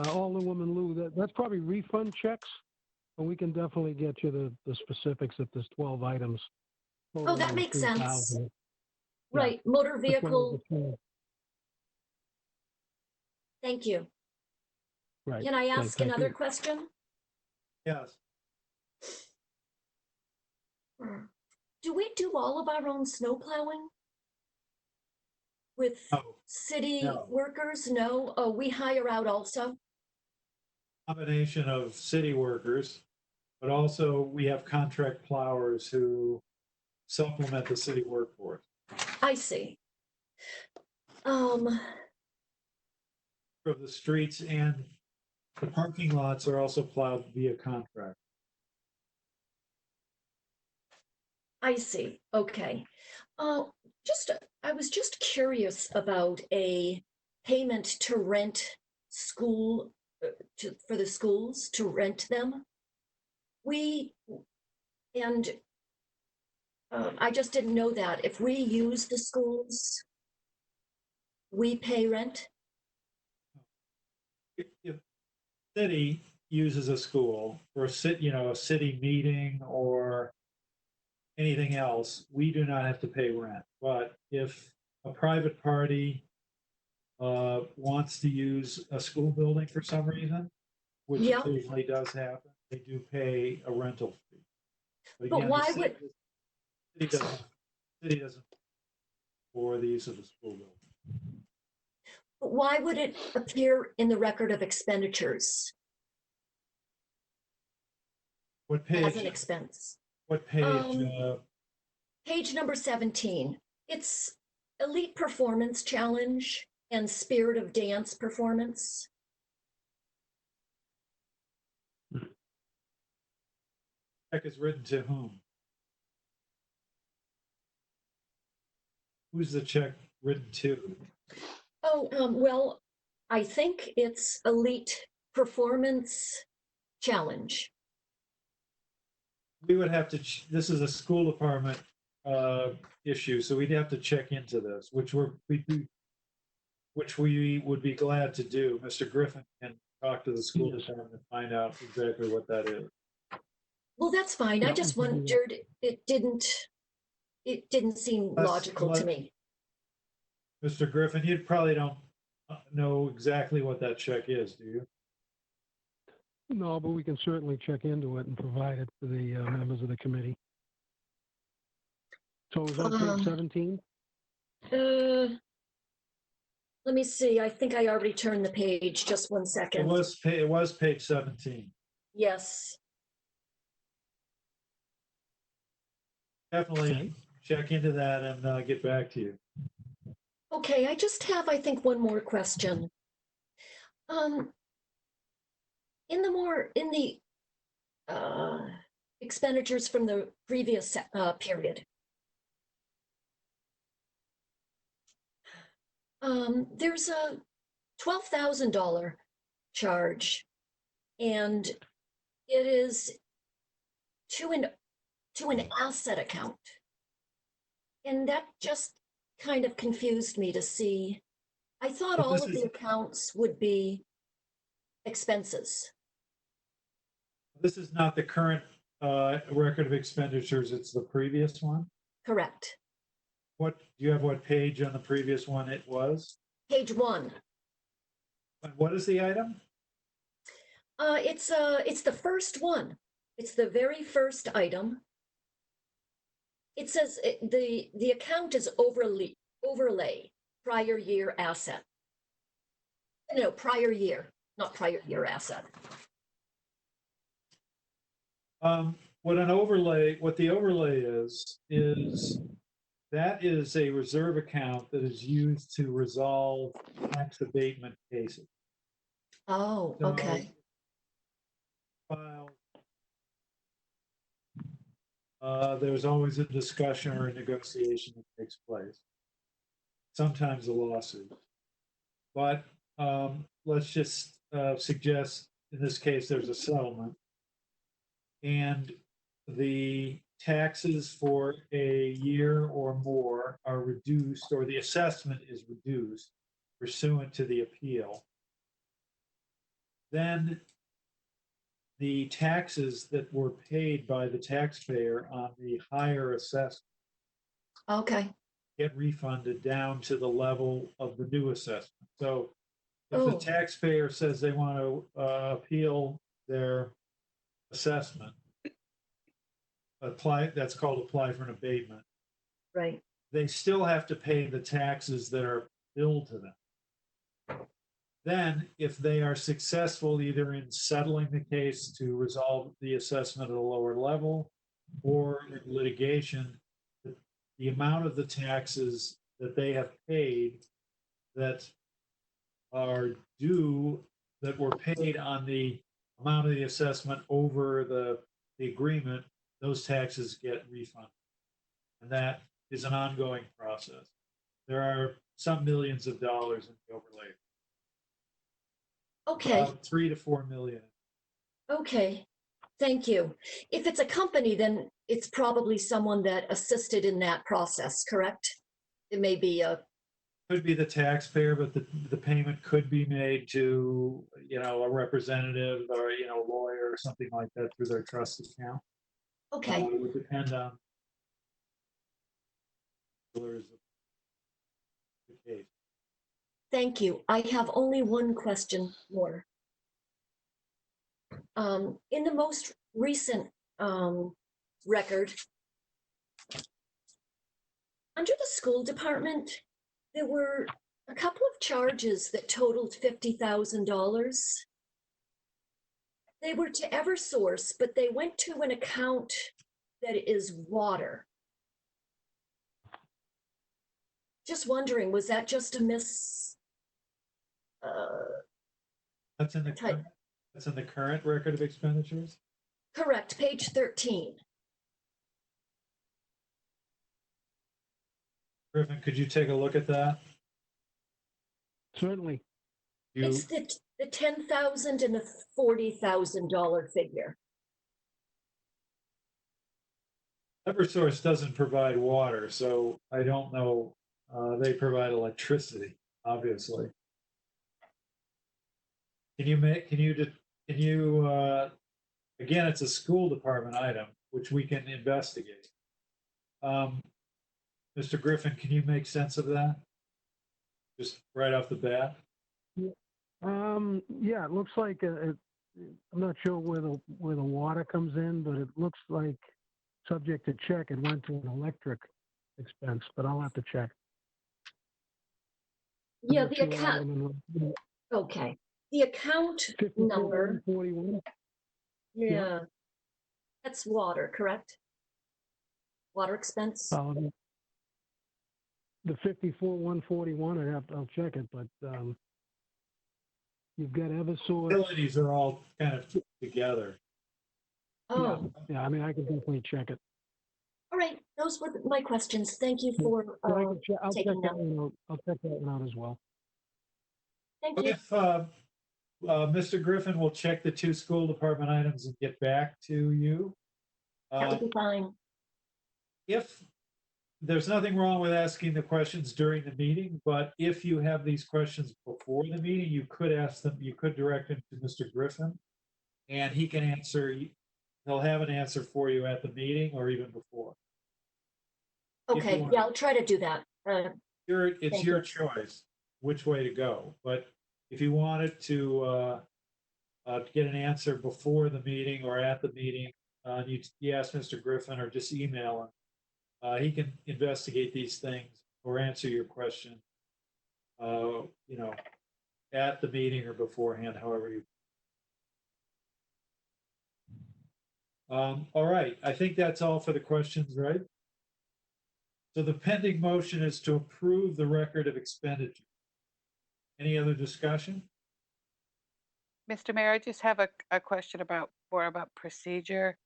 Alderwoman Lou, that's probably refund checks, but we can definitely get you the specifics if there's 12 items. Oh, that totaling makes sense. 3,000. Right, motor That's what it vehicle, was. thank you. Right. Can I ask thank another you. question? Yes. Do we do all of our own snow plowing? With No. city No. workers? No? Oh, we hire out also? Combination of city workers, but also we have contract plowers who supplement the city workforce. I see. For the streets, and the parking lots are also plowed via contract. I see. Okay. I was just curious about a payment to rent school, for the schools to rent them. We And I just didn't know that. If we use the schools, we pay rent? If city uses a school for a a city meeting or anything else, we do not have to pay rent. But if a private party wants to use a school building for some reason, which Yeah. occasionally does happen, they do pay a rental fee. But again, why would, city doesn't for the use of the school building. why would it appear in the record of expenditures What as an page? expense? What page? Page number 17. It's Elite Performance Challenge and Spirit of Dance Performance. Check is written to whom? Who's the check written to? Oh, well, I think it's Elite Performance Challenge. We would have to. This is a school department issue, so we'd have to check into this, which we would be glad to do. Mr. Griffin can talk to the school department and find out exactly what that is. Well, that's fine. I Yeah, just we can do that. wondered, it didn't seem logical to me. Mr. Griffin, you probably don't know exactly what that check is, do you? No, but we can certainly check into it and provide it to the members of the committee. So it was on page 17? Let me see. I think I already turned the page. Just one It second. was page 17. Yes. Definitely check into that and get back to you. Okay, I just have, I think, one more question. In the expenditures from the previous period, there's a $12,000 charge, and it is to an asset account. And that just kind of confused me to see. I thought Well, all this of is- the accounts would be expenses. This is not the current record of expenditures, it's the previous one. Correct. Do you have what page on the previous one it was? Page 1. And what is the item? It's the first one. It's the very first item. It says the account is overlay prior year asset. No, prior year, not prior year asset. What the overlay is that is a reserve account that is used to resolve tax abatement cases. Oh, So, okay. There's always a discussion or a negotiation that takes place. Sometimes a lawsuit. But let's just suggest in this case there's a settlement. And the taxes for a year or more are reduced, or the assessment is reduced pursuant to the appeal. Then the taxes that were paid by the taxpayer on the higher assessment Okay. get refunded down to the level of the new assessment. So if the Oh. taxpayer says they want to appeal their assessment, that's called apply for an abatement. Right. They still have to pay the taxes that are billed to them. Then, if they are successful either in settling the case to resolve the assessment at a lower level or in litigation, the amount of the taxes that they have paid that are due, that were paid on the amount of the assessment over the agreement, those taxes get refunded. And that is an ongoing process. There are some millions of dollars in the overlay. Okay. About 3 to 4 million. Okay. Thank you. If it's a company, then it's probably someone that assisted in that process, correct? It may be a, Could be the taxpayer, but the payment could be made to, a representative or, lawyer or something like that through their trust account. okay. It would depend on the case. Thank you. I have only one question more. In the most recent record, under the school department, there were a couple of charges that totaled $50,000. They were to Eversource, but they went to an account that is water. Just wondering, was that just a miss? That's in the Type. that's in the current record of expenditures. Correct, page 13. Griffin, could you take a look at that? Certainly. It's the $10,000 and the $40,000 figure. Eversource doesn't provide water, so I don't know. They provide electricity, obviously. Again, it's a school department item, which we can investigate. Mr. Griffin, can you make sense of that? Just right off the bat? Yeah, it looks like I'm not sure where the water comes in, but it looks like, subject to check, it went to an electric expense, but I'll have to check. Yeah, the account. Okay, the account number. 41. Yeah, that's water, correct? Water expense. The 54,141. I'll check it, but you've got Eversource. Utilities are all kind of together. Oh, Yeah. I mean, I can definitely check it. all right. Those were my questions. Thank you for I'll check taking that them. one out. I'll check that one out as well. Thank you. If Mr. Griffin will check the two school department items and get back to you. That would be fine. If there's nothing wrong with asking the questions during the meeting, but if you have these questions before the meeting, you could ask them, you could direct them to Mr. Griffin, and he can answer, he'll have an answer for you at the meeting or even before. Okay, yeah, I'll try to do that. It's your choice which way to go, but if you wanted to get an answer before the meeting or at the meeting, you ask Mr. Griffin or just email him. He can investigate these things or answer your question, at the meeting or beforehand, however you. All right, I think that's all for the questions, right? So the pending motion is to approve the record of expenditure. Any other discussion? Mr. Mayor, I just have a question about procedure.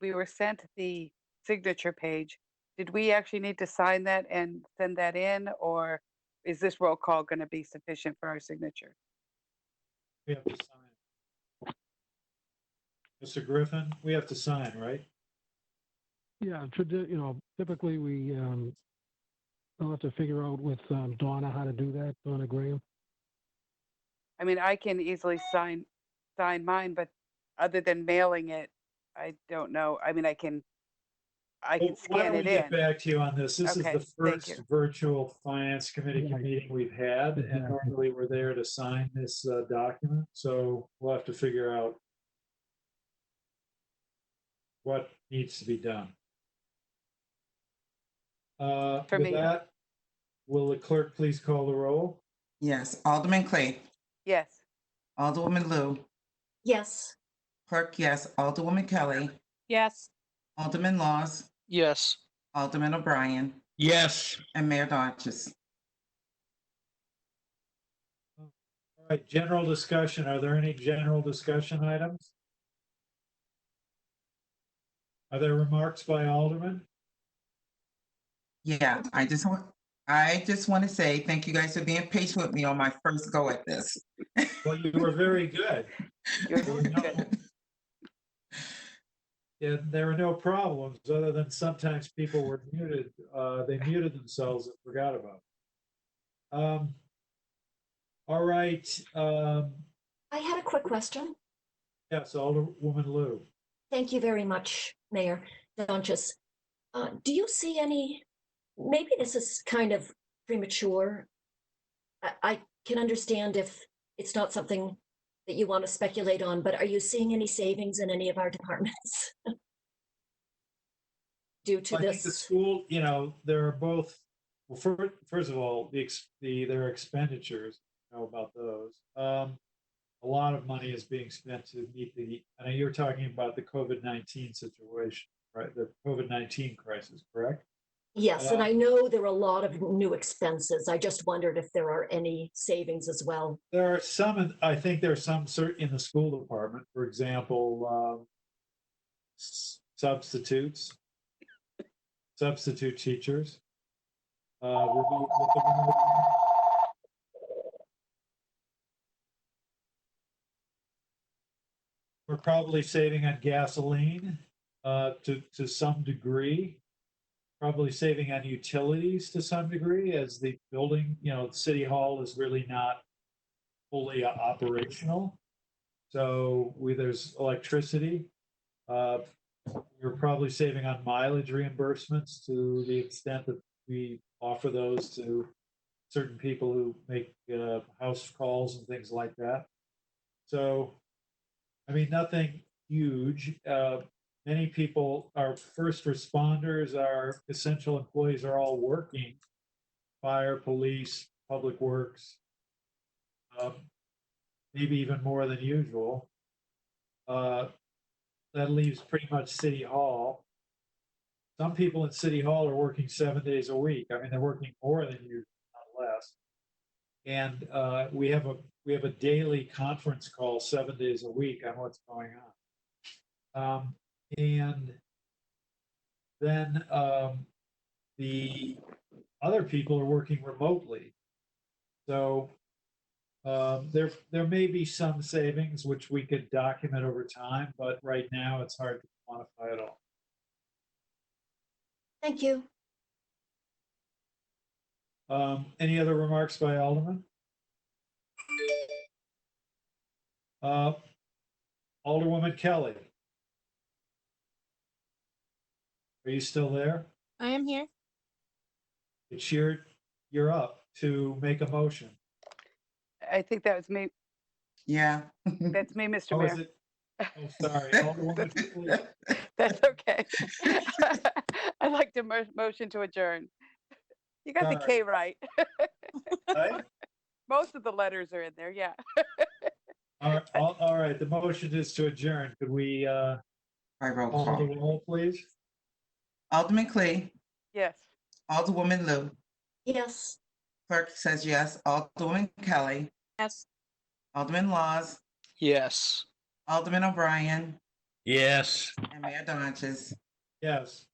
We were sent the signature page. Did we actually need to sign that and send that in, or is this roll call going to be sufficient for our signature? We have to sign. Mr. Griffin, we have to sign, right? Yeah, typically I'll have to figure out with Donna how to do that, Donna Graham. I mean, I can easily sign mine, but other than mailing it, I don't know. I mean, I can scan it in. Why don't we get back to you on this? This Okay, is the thank first you. virtual finance committee Right. meeting we've had, and Exactly. normally we're there to sign this document. So we'll have to figure out what needs to be done. For With me. that, will the clerk please call the roll? Yes, Alderman Clay, Yes. Alderwoman Lou, Yes. Clerk, yes, Alderwoman Kelly, Yes. Alderman Laws, Yes. Alderman O'Brien, Yes. and Mayor Dodges. All right, general discussion. Are there any general discussion items? Are there remarks by Alderman? Yeah, I just want to say thank you guys for being patient with me on my first go at this. Well, you were very good. You're There were no- good. Yeah, there were no problems other than sometimes people were muted. They muted themselves and forgot about it. All right. I had a quick question. Yes, Alderwoman Lou. Thank you very much, Mayor Donches. Do you see any, maybe this is kind of premature. I can understand if it's not something that you want to speculate on, but are you seeing any savings in any of our departments? Due to I think the this? school, there are both, well, first of all, their expenditures, about those. A lot of money is being spent to meet I know you're talking about the COVID-19 situation, right? The COVID-19 crisis, correct? Yes, and I know there are a lot of new expenses. I just wondered if there are any savings as well. There are some, I think there are some in the school department, for example, substitute teachers. With the remote. We're probably saving on gasoline to some degree. Probably saving on utilities to some degree as the building, City Hall is really not fully operational. So there's electricity. We're probably saving on mileage reimbursements to the extent that we offer those to certain people who make house calls and things like that. So, I mean, nothing huge. Many people, our first responders, our essential employees are all working. Fire, police, public works, maybe even more than usual. That leaves pretty much City Hall. Some people in City Hall are working 7 days a week. I mean, they're working more than usual, not less. And we have a daily conference call 7 days a week on what's going on. And then the other people are working remotely. So there may be some savings which we could document over time, but right now it's hard to quantify it all. Thank you. Any other remarks by Alderman? Alderwoman Kelly. Are you still there? I am here. It's you're up to make a motion. I think that was me. Yeah. That's me, Mr. Oh, is Mayor. it? Oh, sorry. Alderwoman, please. That's okay. I'd like to motion to adjourn. You got the Sorry. K right. Right? Most of the letters are in there, yeah. All right. The motion is to adjourn. Could we By roll call the call. roll, please? Alderman Clee, Yes. Alderwoman Lou, Yes. clerk says yes. Alderwoman Kelly, Yes. Alderman Laws, Yes. Alderman O'Brien, Yes. and Mayor Donches. Yes.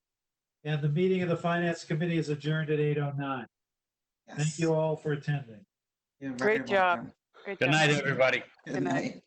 And the meeting of the Finance Committee is adjourned at 8:09. Yes. Thank you all for attending. You're very Great job. welcome. Great Good job. night, everybody. Good night.